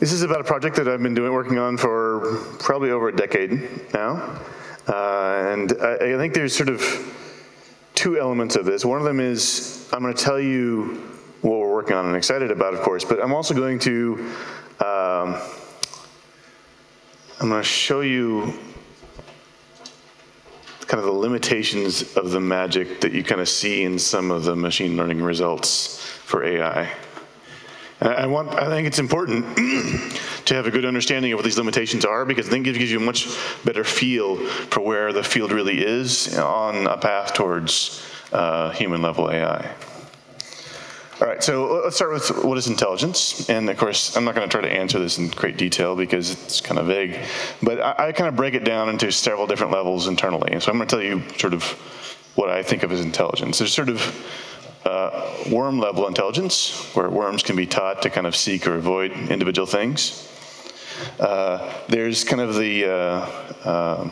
This is about a project that I've been working on for probably over a decade now. And I think there's sort of two elements of this. One of them is I'm going to tell you what we're working on and excited about, of course, but I'm also going to show you kind of the limitations of the magic that you kind of see in some of the machine learning results for AI. And I think it's important to have a good understanding of what these limitations are, because I think it gives you a much better feel for where the field really is on a path towards human-level AI. All right, so let's start with what is intelligence. And of course, I'm not going to try to answer this in great detail because it's kind of vague. But I kind of break it down into several different levels internally. And so I'm going to tell you sort of what I think of as intelligence. There's sort of worm-level intelligence, where worms can be taught to kind of seek or avoid individual things. There's kind of the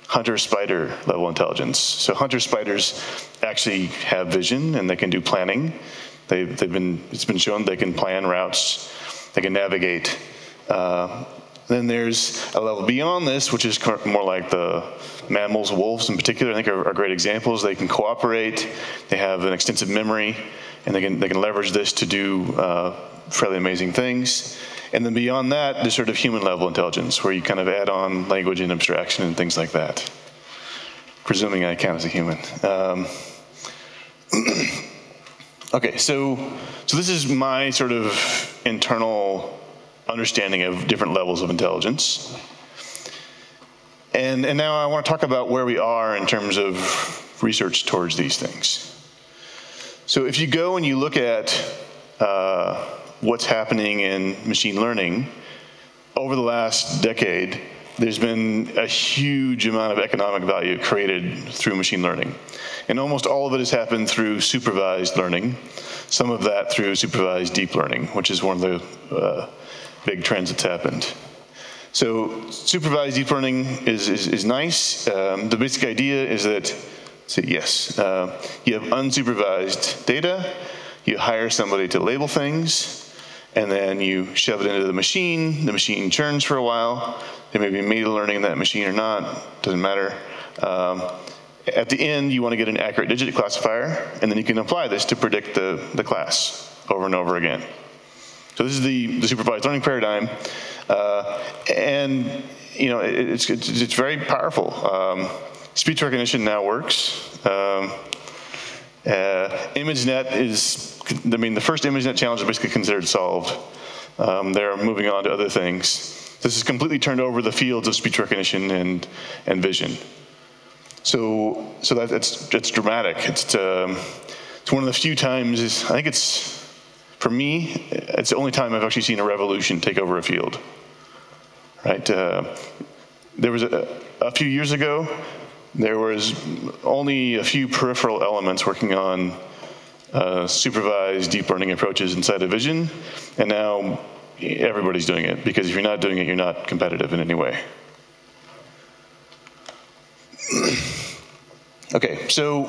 hunter-spider level intelligence. So hunter-spiders actually have vision, and they can do planning. It's been shown they can plan routes, they can navigate. Then there's a level beyond this, which is more like the mammals, wolves in particular, I think are great examples. They can cooperate, they have an extensive memory, and they can leverage this to do fairly amazing things. And then beyond that, there's sort of human level intelligence, where you kind of add on language and abstraction and things like that, presuming I count as a human. Okay, so this is my sort of internal understanding of different levels of intelligence. And now I want to talk about where we are in terms of research towards these things. So if you go and you look at what's happening in machine learning, over the last decade, there's been a huge amount of economic value created through machine learning. And almost all of it has happened through supervised learning, some of that through supervised deep learning, which is one of the big trends that's happened. So supervised deep learning is nice. The basic idea is that, you have unsupervised data, you hire somebody to label things, and then you shove it into the machine churns for a while. There may be meta learning in that machine or not, doesn't matter. At the end, you want to get an accurate digit classifier, and then you can apply this to predict the class over and over again. So this is the supervised learning paradigm, and it's very powerful. Speech recognition now works. ImageNet is, the first ImageNet challenge is basically considered solved. They're moving on to other things. This has completely turned over the fields of speech recognition and vision. So it's dramatic. It's one of the few times, I think for me, it's the only time I've actually seen a revolution take over a field, right? There was a few years ago, there was only a few peripheral elements working on supervised deep learning approaches inside of vision, and now everybody's doing it, because if you're not doing it, you're not competitive in any way. Okay, so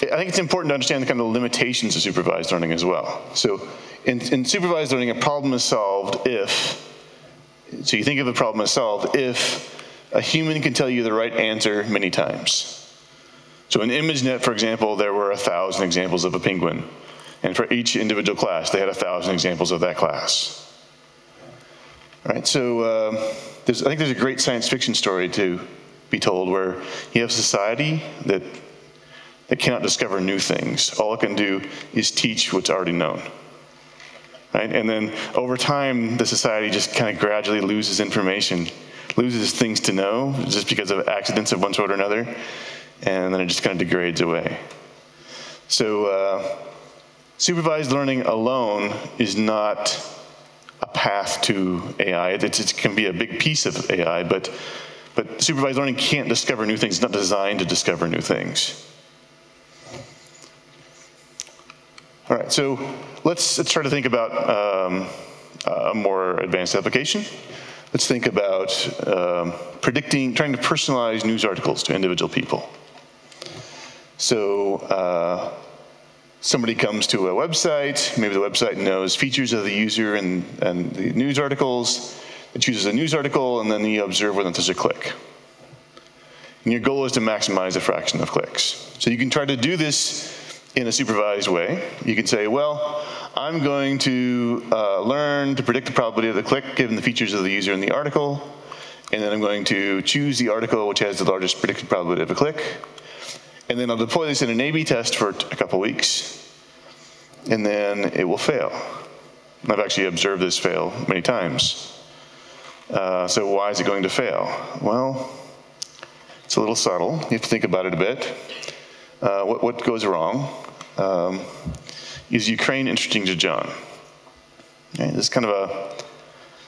I think it's important to understand the kind of limitations of supervised learning as well. So in supervised learning, a problem is solved so you think of a problem as solved if a human can tell you the right answer many times. So in ImageNet, for example, there were 1,000 examples of a penguin. And for each individual class, they had 1,000 examples of that class. All right, so I think there's a great science fiction story to be told where you have society that cannot discover new things. All it can do is teach what's already known. Right? And then over time, the society just kind of gradually loses information, loses things to know just because of accidents of one sort or another, and then it just kind of degrades away. So supervised learning alone is not a path to AI. It can be a big piece of AI, but supervised learning can't discover new things. It's not designed to discover new things. All right, so let's try to think about a more advanced application. Let's think about trying to personalize news articles to individual people. So somebody comes to a website, maybe the website knows features of the user and the news articles. It chooses a news article, and then you observe whether there's a click. And your goal is to maximize the fraction of clicks. So you can try to do this in a supervised way. You can say, well, I'm going to learn to predict the probability of the click given the features of the user in the article, and then I'm going to choose the article which has the largest predicted probability of a click, and then I'll deploy this in an A/B test for a couple weeks, and then it will fail. I've actually observed this fail many times. So why is it going to fail? Well, it's a little subtle. You have to think about it a bit. What goes wrong? Is Ukraine interesting to John? Okay, this is kind of a,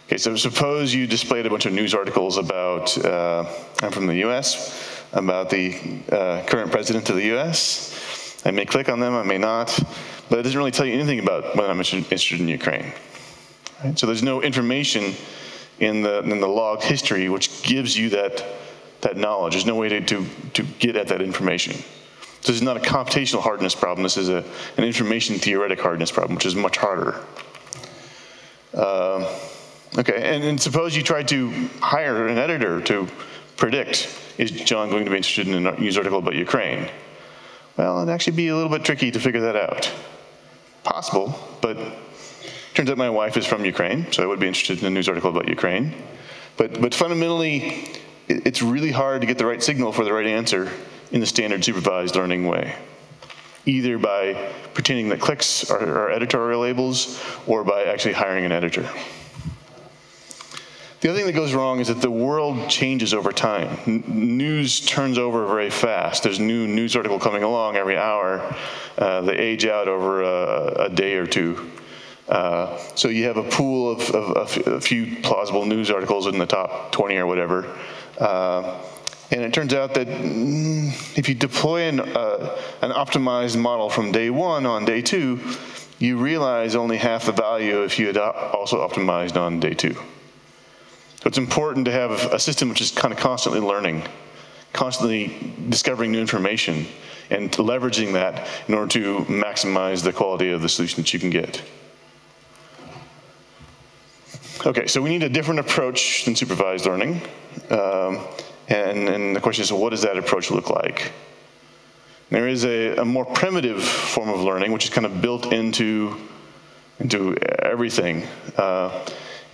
okay, so suppose you displayed a bunch of news articles about, I'm from the US, about the current president of the US. I may click on them, I may not, but it doesn't really tell you anything about whether I'm interested in Ukraine. Right? So there's no information in the log history which gives you that knowledge. There's no way to get at that information. So this is not a computational hardness problem. This is an information theoretic hardness problem, which is much harder. Okay, and suppose you tried to hire an editor to predict, is John going to be interested in a news article about Ukraine? Well, it'd actually be a little bit tricky to figure that out. Possible, but turns out my wife is from Ukraine, so I would be interested in a news article about Ukraine. But fundamentally, it's really hard to get the right signal for the right answer in the standard supervised learning way, either by pretending that clicks are editorial labels or by actually hiring an editor. The other thing that goes wrong is that the world changes over time. News turns over very fast. There's a new news article coming along every hour. They age out over a day or two. So you have a pool of a few plausible news articles in the top 20 or whatever. And it turns out that if you deploy an optimized model from day one on day two, you realize only half the value if you had also optimized on day two. So it's important to have a system which is kind of constantly learning, constantly discovering new information, and leveraging that in order to maximize the quality of the solution that you can get. Okay, so we need a different approach than supervised learning. And the question is, well, what does that approach look like? There is a more primitive form of learning, which is kind of built into everything.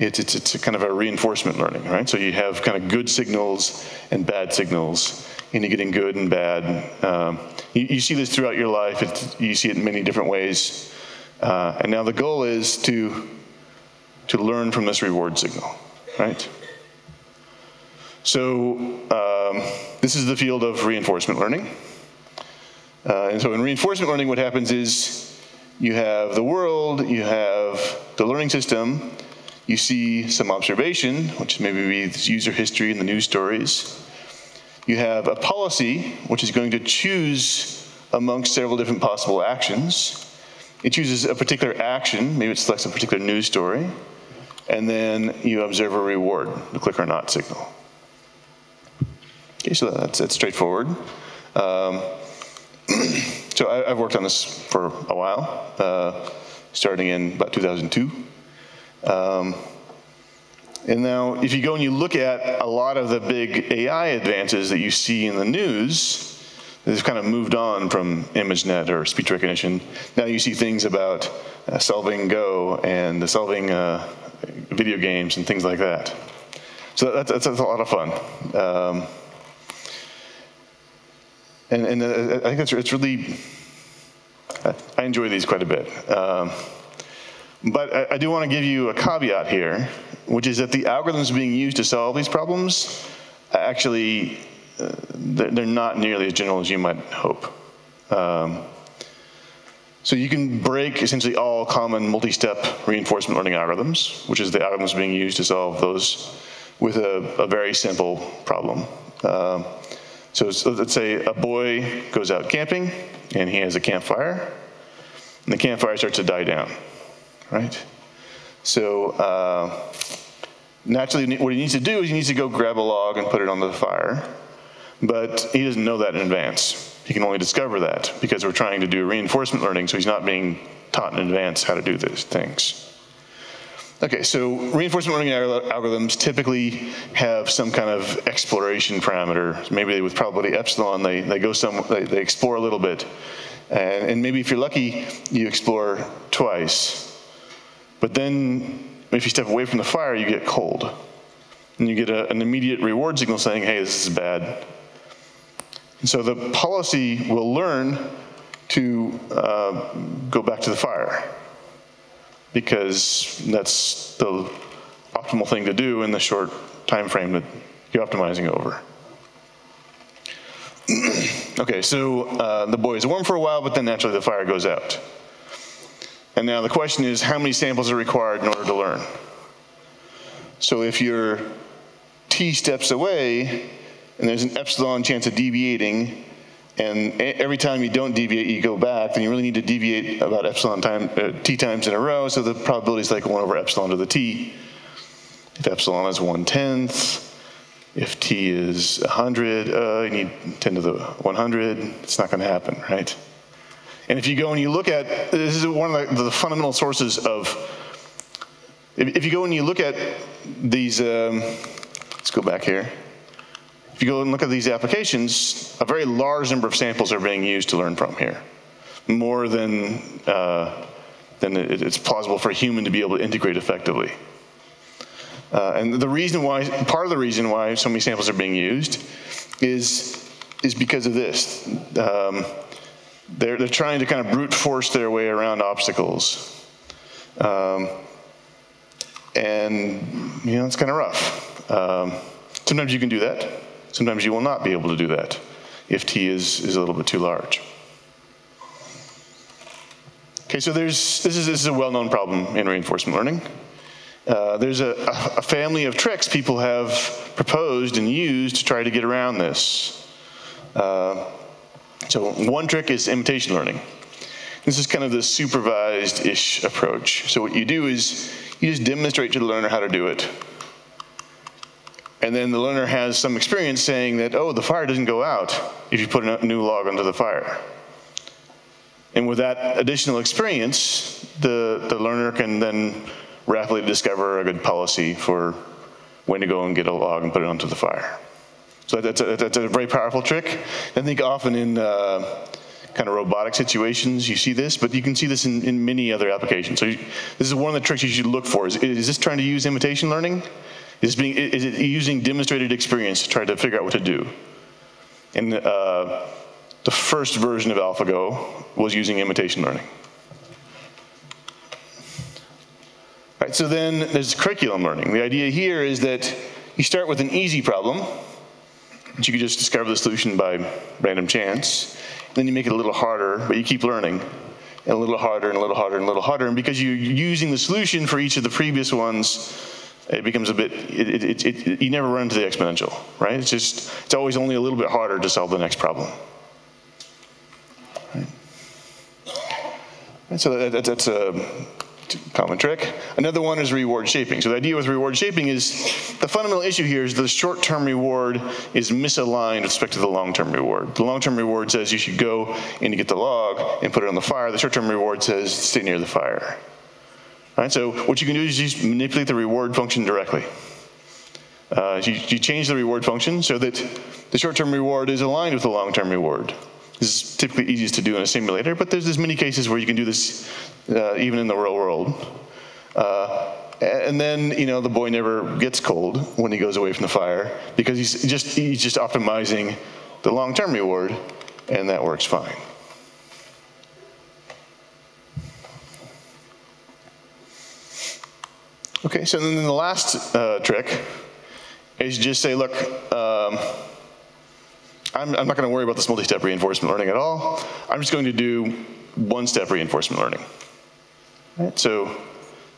It's a kind of a reinforcement learning, right? So you have kind of good signals and bad signals, and you're getting good and bad. You see this throughout your life. You see it in many different ways. And now the goal is to learn from this reward signal, right? So this is the field of reinforcement learning. And so in reinforcement learning, what happens is you have the world, you have the learning system, you see some observation, which maybe be user history and the news stories. You have a policy, which is going to choose amongst several different possible actions. It chooses a particular action, maybe it selects a particular news story, and then you observe a reward, the click or not signal. Okay, so that's straightforward. So I've worked on this for a while, starting in about 2002. And now, if you go and you look at a lot of the big AI advances that you see in the news, they've kind of moved on from ImageNet or speech recognition. Now you see things about solving Go and solving video games and things like that. So that's a lot of fun. And I think it's really, I enjoy these quite a bit. But I do want to give you a caveat here, which is that the algorithms being used to solve these problems, actually, they're not nearly as general as you might hope. So you can break essentially all common multi-step reinforcement learning algorithms, which is the algorithms being used to solve those with a very simple problem. So let's say a boy goes out camping, and he has a campfire, and the campfire starts to die down, right? So naturally, what he needs to do is he needs to go grab a log and put it on the fire, but he doesn't know that in advance. He can only discover that because we're trying to do reinforcement learning, so he's not being taught in advance how to do these things. Okay, so reinforcement learning algorithms typically have some kind of exploration parameter. Maybe with probability epsilon, they explore a little bit. And maybe if you're lucky, you explore twice. But then if you step away from the fire, you get cold. And you get an immediate reward signal saying, hey, this is bad. And so the policy will learn to go back to the fire, because that's the optimal thing to do in the short time frame that you're optimizing over. Okay, so the boy is warm for a while, but then naturally the fire goes out. And now the question is, how many samples are required in order to learn? So if you're t steps away, and there's an epsilon chance of deviating, and every time you don't deviate, you go back, then you really need to deviate about epsilon t times in a row, so the probability is like 1 over epsilon to the t. If epsilon is 1/10, if t is 100, you need 10 to the 100. It's not going to happen, right? And if you go and you look at, this is one of the fundamental sources of, if you go and you look at these, let's go back here. If you go and look at these applications, a very large number of samples are being used to learn from here, more than it's plausible for a human to be able to integrate effectively. And the reason why, part of the reason why so many samples are being used is because of this. They're trying to kind of brute force their way around obstacles. And, you know, it's kind of rough. Sometimes you can do that. Sometimes you will not be able to do that if t is a little bit too large. Okay, so this is a well-known problem in reinforcement learning. There's a family of tricks people have proposed and used to try to get around this. So one trick is imitation learning. This is kind of the supervised-ish approach. So what you do is you just demonstrate to the learner how to do it. And then the learner has some experience saying that, oh, the fire doesn't go out if you put a new log onto the fire. And with that additional experience, the learner can then rapidly discover a good policy for when to go and get a log and put it onto the fire. So that's a very powerful trick. I think often in kind of robotic situations you see this, but you can see this in many other applications. So this is one of the tricks you should look for. Is this trying to use imitation learning? Is it using demonstrated experience to try to figure out what to do? And the first version of AlphaGo was using imitation learning. All right, so then there's curriculum learning. The idea here is that you start with an easy problem, that you can just discover the solution by random chance. Then you make it a little harder, but you keep learning. And a little harder, and a little harder, and a little harder. And because you're using the solution for each of the previous ones, it becomes a bit, you never run into the exponential, right? It's always only a little bit harder to solve the next problem. Right? And so that's a common trick. Another one is reward shaping. So the idea with reward shaping is, the fundamental issue here is the short-term reward is misaligned with respect to the long-term reward. The long-term reward says you should go and get the log and put it on the fire. The short-term reward says stay near the fire. All right, so what you can do is just manipulate the reward function directly. You change the reward function so that the short-term reward is aligned with the long-term reward. This is typically easiest to do in a simulator, but there's many cases where you can do this even in the real world. And then, you know, the boy never gets cold when he goes away from the fire because he's just optimizing the long-term reward, and that works fine. Okay, so then the last trick is just say, look, I'm not going to worry about this multi-step reinforcement learning at all. I'm just going to do one-step reinforcement learning. Right? So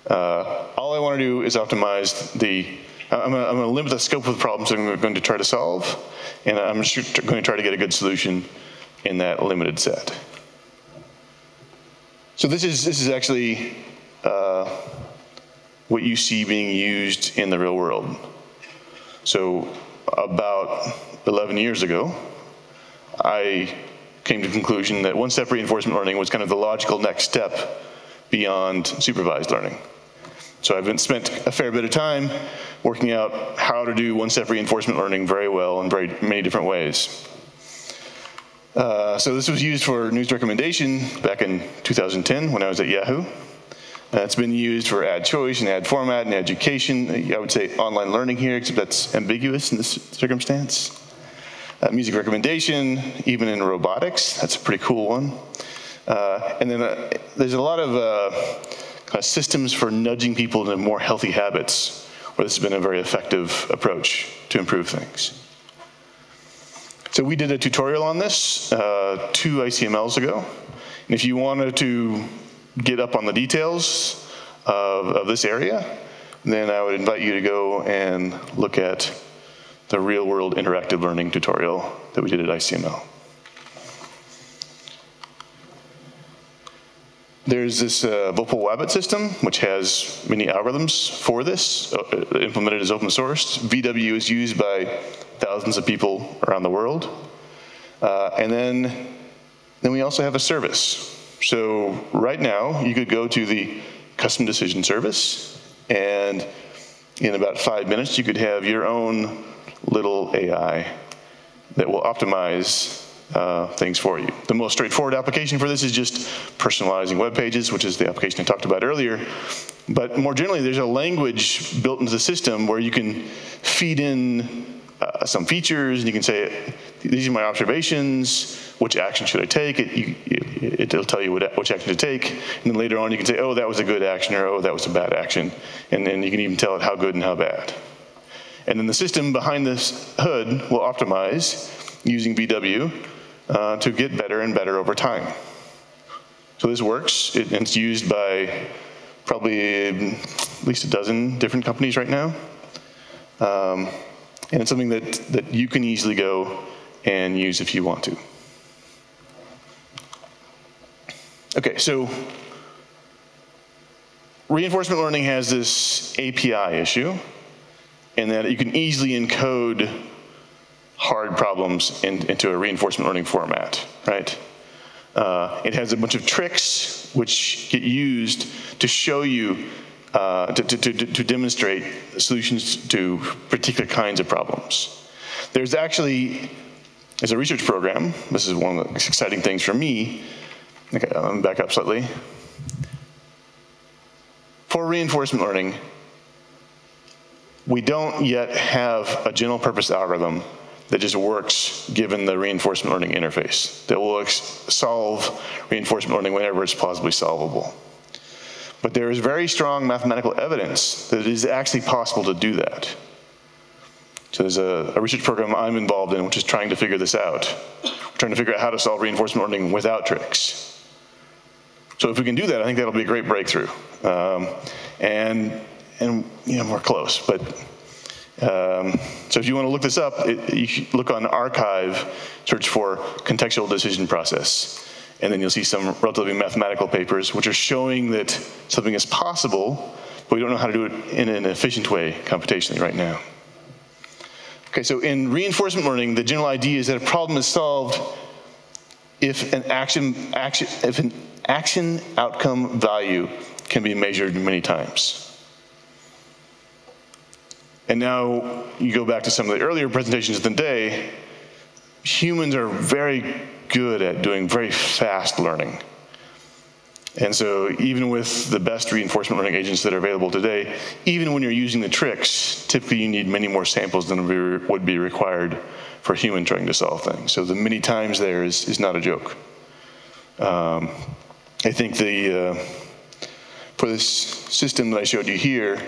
all I want to do is optimize I'm going to limit the scope of the problems that I'm going to try to solve, and I'm just going to try to get a good solution in that limited set. So this is actually what you see being used in the real world. So about 11 years ago, I came to the conclusion that one-step reinforcement learning was kind of the logical next step beyond supervised learning. So I've spent a fair bit of time working out how to do one-step reinforcement learning very well in very many different ways. So this was used for news recommendation back in 2010 when I was at Yahoo. It's been used for ad choice and ad format and education. I would say online learning here, except that's ambiguous in this circumstance. Music recommendation, even in robotics, that's a pretty cool one. And then there's a lot of kind of systems for nudging people into more healthy habits, where this has been a very effective approach to improve things. So we did a tutorial on this 2 ICMLs ago. And if you wanted to get up on the details of this area, then I would invite you to go and look at the real-world interactive learning tutorial that we did at ICML. There's this Vowpal Wabbit system, which has many algorithms for this, implemented as open source. VW is used by thousands of people around the world. And then we also have a service. So right now, you could go to the custom decision service, and in about 5 minutes, you could have your own little AI that will optimize things for you. The most straightforward application for this is just personalizing web pages, which is the application I talked about earlier. But more generally, there's a language built into the system where you can feed in some features, and you can say, these are my observations, which action should I take? It'll tell you which action to take, and then later on you can say, oh, that was a good action, or oh, that was a bad action, and then you can even tell it how good and how bad. And then the system behind this hood will optimize using VW to get better and better over time. So this works. It's used by probably at least a dozen different companies right now. And it's something that you can easily go and use if you want to. Okay, so reinforcement learning has this API issue, in that you can easily encode hard problems into a reinforcement learning format, right? It has a bunch of tricks which get used to show you, to demonstrate solutions to particular kinds of problems. There's a research program. This is one of the exciting things for me. Okay, let me back up slightly. For reinforcement learning, we don't yet have a general purpose algorithm that just works given the reinforcement learning interface, that will solve reinforcement learning whenever it's plausibly solvable. But there is very strong mathematical evidence that it is actually possible to do that. So there's a research program I'm involved in which is trying to figure this out. We're trying to figure out how to solve reinforcement learning without tricks. So if we can do that, I think that'll be a great breakthrough. And you know, we're close, but so if you want to look this up, you should look on archive, search for contextual decision process, and then you'll see some relatively mathematical papers which are showing that something is possible, but we don't know how to do it in an efficient way computationally right now. Okay, so in reinforcement learning, the general idea is that a problem is solved if an action outcome value can be measured many times. And now you go back to some of the earlier presentations of the day, humans are very good at doing very fast learning. And so even with the best reinforcement learning agents that are available today, even when you're using the tricks, typically you need many more samples than would be required for a human trying to solve things. So the many times there is not a joke. I think for this system that I showed you here,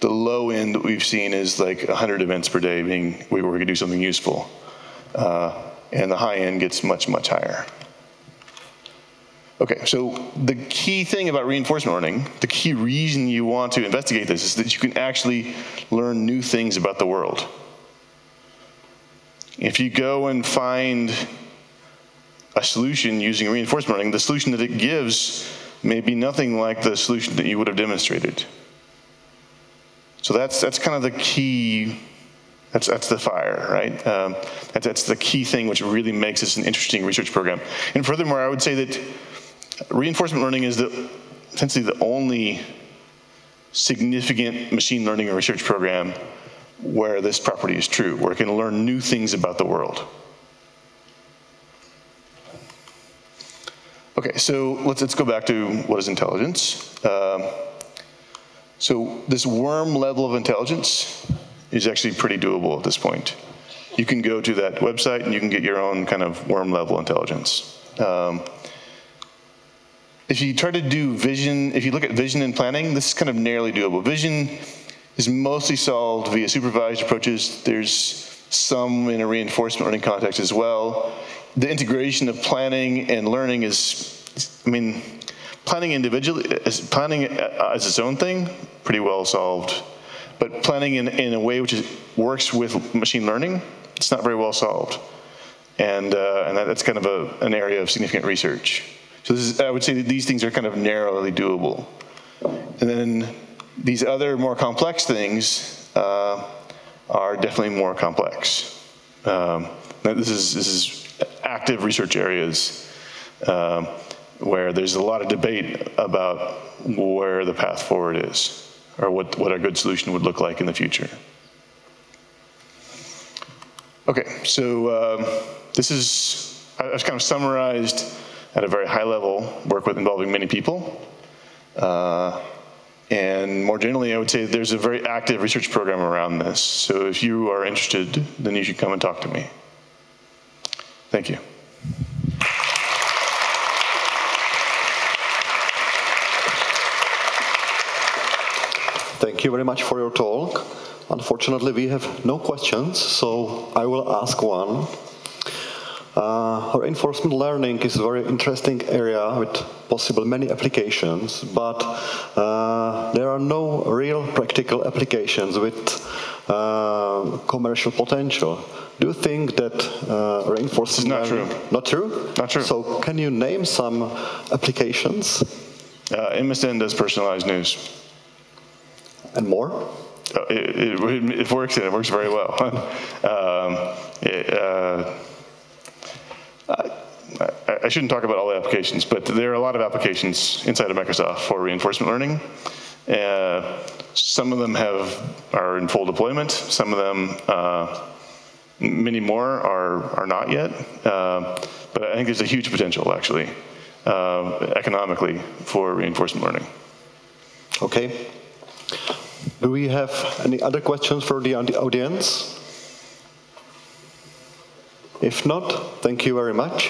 the low end that we've seen is like 100 events per day where we could do something useful. And the high end gets much, much higher. Okay, so the key thing about reinforcement learning, the key reason you want to investigate this is that you can actually learn new things about the world. If you go and find a solution using reinforcement learning, the solution that it gives may be nothing like the solution that you would have demonstrated. So that's kind of the key That's the fire, right? That's the key thing which really makes this an interesting research program. And furthermore, I would say that reinforcement learning is essentially the only significant machine learning and research program where this property is true, where it can learn new things about the world. Okay, so let's go back to what is intelligence. So this worm level of intelligence is actually pretty doable at this point. You can go to that website and you can get your own kind of worm level intelligence. If you try to do vision, if you look at vision and planning, this is kind of narrowly doable. Vision is mostly solved via supervised approaches. There's some in a reinforcement learning context as well. The integration of planning and learning is, I mean, planning individually, planning as its own thing, pretty well solved. But planning in a way which works with machine learning, it's not very well solved. And that's kind of an area of significant research. So this is, I would say that these things are kind of narrowly doable. And then these other more complex things are definitely more complex. This is active research areas where there's a lot of debate about where the path forward is, or what a good solution would look like in the future. Okay, so this is, I was kind of summarized at a very high level, work with involving many people. And more generally, I would say there's a very active research program around this. So if you are interested, then you should come and talk to me. Thank you. Thank you very much for your talk. Unfortunately, we have no questions, so I will ask one. Reinforcement learning is a very interesting area with possible many applications, but there are no real practical applications with commercial potential. Do you think that reinforcement learning... Not true. Not true? Not true. So can you name some applications? MSN does personalized news. And more? It works, and it works very well. I shouldn't talk about all the applications, but there are a lot of applications inside of Microsoft for reinforcement learning. Some of them are in full deployment. Some of them, many more, are not yet. But I think there's a huge potential, actually, economically, for reinforcement learning. Okay. Do we have any other questions for the audience? If not, thank you very much.